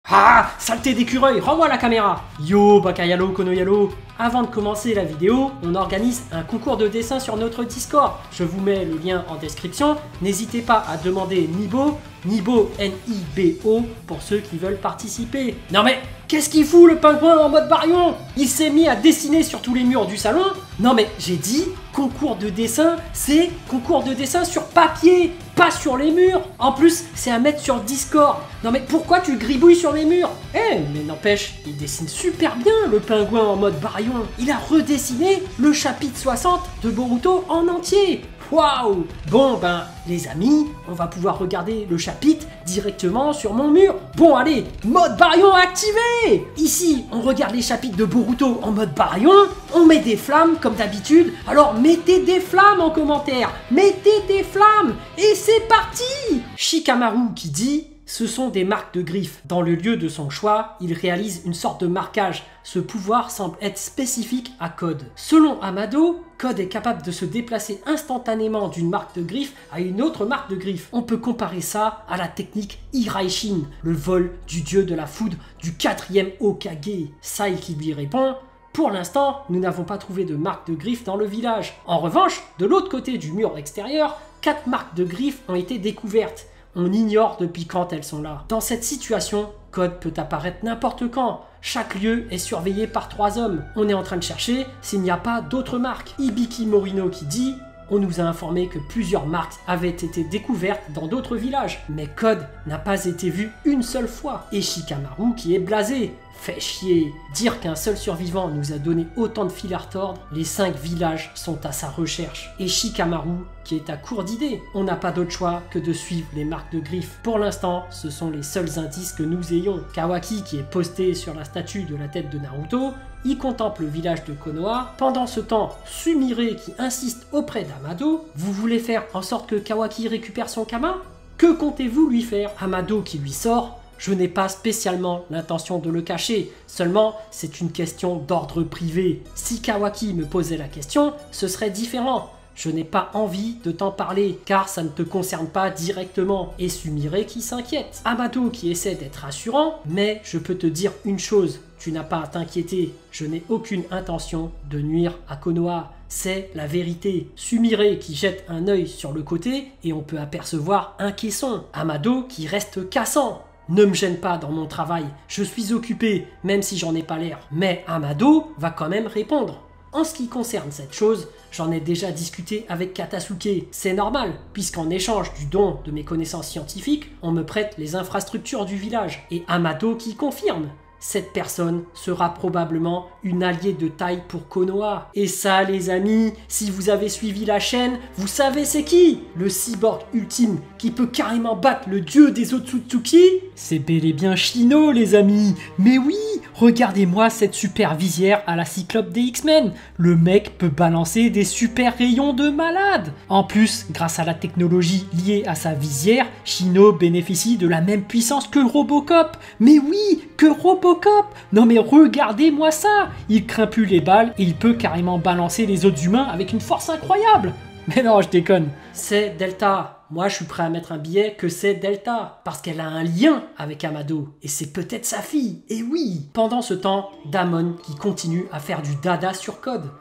Ah, saleté d'écureuil, renvoie la caméra. Yo, Bakayalo, Konoyalo. Avant de commencer la vidéo, on organise un concours de dessin sur notre Discord. Je vous mets le lien en description. N'hésitez pas à demander Nibo, Nibo, pour ceux qui veulent participer. Non mais, qu'est-ce qu'il fout le pingouin en mode barion? Il s'est mis à dessiner sur tous les murs du salon. Non mais, j'ai dit, concours de dessin, c'est concours de dessin sur papier, pas sur les murs. En plus, c'est à mettre sur Discord. Non mais, pourquoi tu gribouilles sur les murs? Mais n'empêche, il dessine super bien le pingouin en mode barion. Il a redessiné le chapitre 60 de Boruto en entier. Waouh! Bon ben, les amis, on va pouvoir regarder le chapitre directement sur mon mur. Bon allez, mode barion activé! Ici, on regarde les chapitres de Boruto en mode barion, on met des flammes comme d'habitude, alors mettez des flammes en commentaire, mettez des flammes, et c'est parti! Shikamaru qui dit: ce sont des marques de griffes. Dans le lieu de son choix, il réalise une sorte de marquage. Ce pouvoir semble être spécifique à Code. Selon Amado, Code est capable de se déplacer instantanément d'une marque de griffe à une autre marque de griffe. On peut comparer ça à la technique Iraishin, le vol du dieu de la foudre du 4e Hokage. Sai qui lui répond: pour l'instant, nous n'avons pas trouvé de marque de griffe dans le village. En revanche, de l'autre côté du mur extérieur, 4 marques de griffes ont été découvertes. On ignore depuis quand elles sont là. Dans cette situation, Code peut apparaître n'importe quand. Chaque lieu est surveillé par 3 hommes. On est en train de chercher s'il n'y a pas d'autres marques. Ibiki Morino qui dit: on nous a informé que plusieurs marques avaient été découvertes dans d'autres villages. Mais Code n'a pas été vu une seule fois. Et Shikamaru qui est blasé: fait chier. Dire qu'un seul survivant nous a donné autant de fil à retordre, les 5 villages sont à sa recherche. Et Shikamaru qui est à court d'idées. On n'a pas d'autre choix que de suivre les marques de griffes. Pour l'instant, ce sont les seuls indices que nous ayons. Kawaki qui est posté sur la statue de la tête de Naruto, il contemple le village de Konoha. Pendant ce temps, Sumire qui insiste auprès d'Amado: vous voulez faire en sorte que Kawaki récupère son Kama? Que comptez-vous lui faire? Amado qui lui sort: je n'ai pas spécialement l'intention de le cacher, seulement c'est une question d'ordre privé. Si Kawaki me posait la question, ce serait différent. Je n'ai pas envie de t'en parler, car ça ne te concerne pas directement. Et Sumire qui s'inquiète. Amado qui essaie d'être rassurant: mais je peux te dire une chose, tu n'as pas à t'inquiéter. Je n'ai aucune intention de nuire à Konoha. C'est la vérité. Sumire qui jette un œil sur le côté et on peut apercevoir un caisson. Amado qui reste cassant: ne me gêne pas dans mon travail, je suis occupé, même si j'en ai pas l'air. Mais Amado va quand même répondre. En ce qui concerne cette chose, j'en ai déjà discuté avec Katasuke. C'est normal, puisqu'en échange du don de mes connaissances scientifiques, on me prête les infrastructures du village. Et Amado qui confirme: cette personne sera probablement une alliée de taille pour Konoha. Et ça, les amis, si vous avez suivi la chaîne, vous savez c'est qui? Le cyborg ultime qui peut carrément battre le dieu des Otsutsuki? C'est bel et bien Shino, les amis. Mais oui, regardez-moi cette super visière à la Cyclope des X-Men. Le mec peut balancer des super rayons de malade. En plus, grâce à la technologie liée à sa visière, Shino bénéficie de la même puissance que Robocop. Mais oui, que Robocop! Non mais regardez-moi ça! Il craint plus les balles et il peut carrément balancer les autres humains avec une force incroyable! Mais non, je déconne. C'est Delta. Moi, je suis prêt à mettre un billet que c'est Delta. Parce qu'elle a un lien avec Amado. Et c'est peut-être sa fille. Et oui! Pendant ce temps, Damon qui continue à faire du dada sur Code.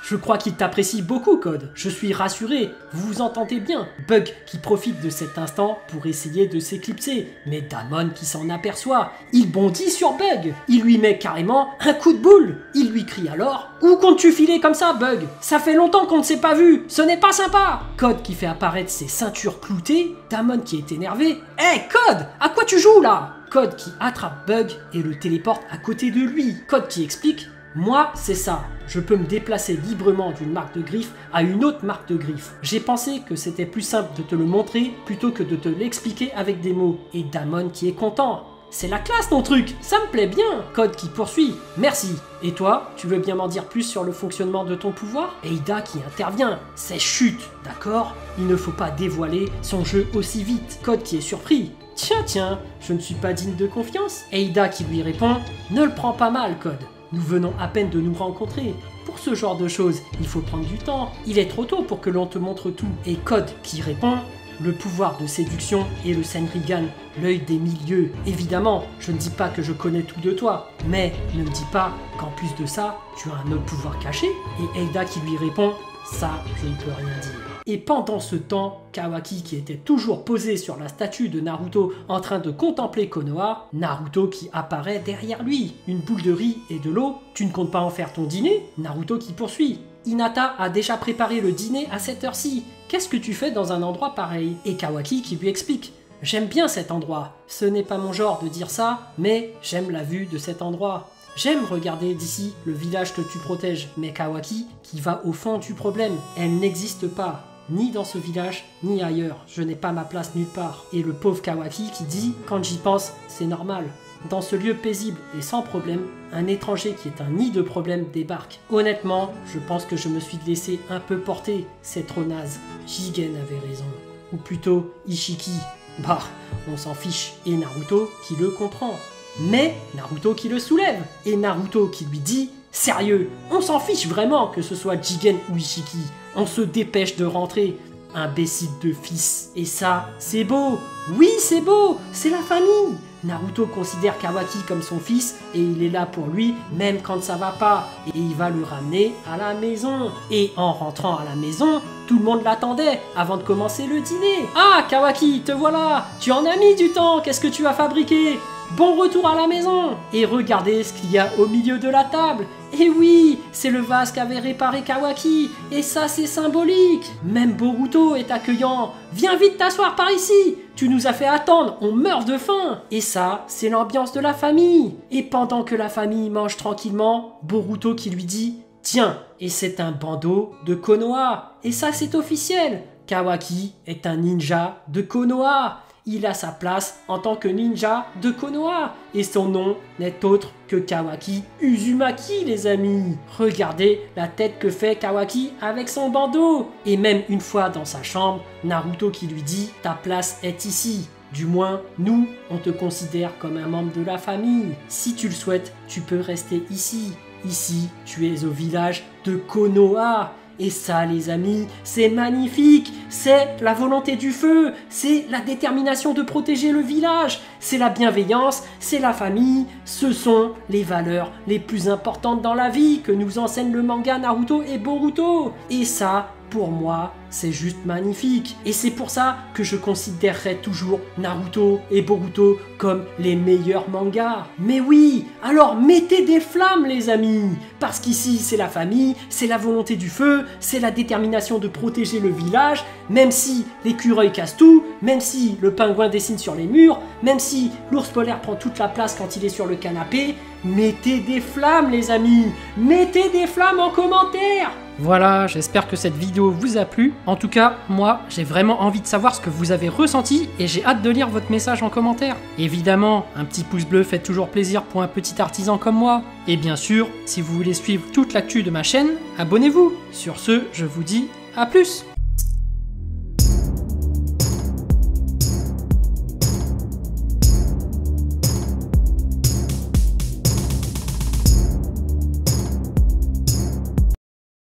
Je crois qu'il t'apprécie beaucoup, Code. Je suis rassuré, vous vous entendez bien. Bug qui profite de cet instant pour essayer de s'éclipser. Mais Damon qui s'en aperçoit. Il bondit sur Bug. Il lui met carrément un coup de boule. Il lui crie alors: où comptes-tu filer comme ça, Bug? Ça fait longtemps qu'on ne s'est pas vu. Ce n'est pas sympa. Code qui fait apparaître ses ceintures cloutées. Damon qui est énervé. Hé, Code, à quoi tu joues là? Code qui attrape Bug et le téléporte à côté de lui. Code qui explique: moi, c'est ça. Je peux me déplacer librement d'une marque de griffe à une autre marque de griffe. J'ai pensé que c'était plus simple de te le montrer plutôt que de te l'expliquer avec des mots. Et Damon qui est content. C'est la classe ton truc, ça me plaît bien. Code qui poursuit: merci. Et toi, tu veux bien m'en dire plus sur le fonctionnement de ton pouvoir? Eida qui intervient: c'est chut, d'accord? Il ne faut pas dévoiler son jeu aussi vite. Code qui est surpris: tiens, je ne suis pas digne de confiance. Eida qui lui répond: ne le prends pas mal, Code. Nous venons à peine de nous rencontrer. Pour ce genre de choses, il faut prendre du temps. Il est trop tôt pour que l'on te montre tout. Et Code qui répond: le pouvoir de séduction et le Senringan, l'œil des milieux. Évidemment, je ne dis pas que je connais tout de toi, mais ne me dis pas qu'en plus de ça, tu as un autre pouvoir caché. Et Eida qui lui répond, ça, je ne peux rien dire. Et pendant ce temps, Kawaki qui était toujours posé sur la statue de Naruto en train de contempler Konoha, Naruto qui apparaît derrière lui. Une boule de riz et de l'eau, tu ne comptes pas en faire ton dîner? Naruto qui poursuit. Hinata a déjà préparé le dîner à cette heure-ci. Qu'est-ce que tu fais dans un endroit pareil? Et Kawaki qui lui explique. J'aime bien cet endroit. Ce n'est pas mon genre de dire ça, mais j'aime la vue de cet endroit. J'aime regarder d'ici le village que tu protèges, mais Kawaki qui va au fond du problème. Elle n'existe pas. Ni dans ce village, ni ailleurs. Je n'ai pas ma place nulle part. Et le pauvre Kawaki qui dit, quand j'y pense, c'est normal. Dans ce lieu paisible et sans problème, un étranger qui est un nid de problème débarque. Honnêtement, je pense que je me suis laissé un peu porter. C'est trop naze. Jigen avait raison. Ou plutôt, Ishiki. Bah, on s'en fiche. Et Naruto qui le comprend. Mais Naruto qui le soulève. Et Naruto qui lui dit... Sérieux, on s'en fiche vraiment que ce soit Jigen ou Ishiki. On se dépêche de rentrer. Imbécile de fils. Et ça, c'est beau. Oui, c'est beau. C'est la famille. Naruto considère Kawaki comme son fils et il est là pour lui même quand ça va pas. Et il va le ramener à la maison. Et en rentrant à la maison, tout le monde l'attendait avant de commencer le dîner. Ah, Kawaki, te voilà. Tu en as mis du temps. Qu'est-ce que tu as fabriqué? Bon retour à la maison. Et regardez ce qu'il y a au milieu de la table. Et oui, c'est le vase qu'avait réparé Kawaki. Et ça, c'est symbolique. Même Boruto est accueillant. Viens vite t'asseoir par ici. Tu nous as fait attendre, on meurt de faim. Et ça, c'est l'ambiance de la famille. Et pendant que la famille mange tranquillement, Boruto qui lui dit « Tiens, et c'est un bandeau de Konoha. » Et ça, c'est officiel. Kawaki est un ninja de Konoha. Il a sa place en tant que ninja de Konoha. Et son nom n'est autre que Kawaki Uzumaki, les amis. Regardez la tête que fait Kawaki avec son bandeau. Et même une fois dans sa chambre, Naruto qui lui dit « Ta place est ici. Du moins, nous, on te considère comme un membre de la famille. Si tu le souhaites, tu peux rester ici. Ici, tu es au village de Konoha. » Et ça, les amis, c'est magnifique. C'est la volonté du feu. C'est la détermination de protéger le village. C'est la bienveillance. C'est la famille. Ce sont les valeurs les plus importantes dans la vie que nous enseignent le manga Naruto et Boruto. Et ça, pour moi, c'est juste magnifique. Et c'est pour ça que je considérerai toujours Naruto et Boruto comme les meilleurs mangas. Mais oui, alors mettez des flammes, les amis. Parce qu'ici, c'est la famille, c'est la volonté du feu, c'est la détermination de protéger le village, même si l'écureuil casse tout, même si le pingouin dessine sur les murs, même si l'ours polaire prend toute la place quand il est sur le canapé. Mettez des flammes, les amis. Mettez des flammes en commentaire. Voilà, j'espère que cette vidéo vous a plu. En tout cas, moi, j'ai vraiment envie de savoir ce que vous avez ressenti et j'ai hâte de lire votre message en commentaire. Évidemment, un petit pouce bleu fait toujours plaisir pour un petit artisan comme moi. Et bien sûr, si vous voulez suivre toute l'actu de ma chaîne, abonnez-vous. Sur ce, je vous dis à plus.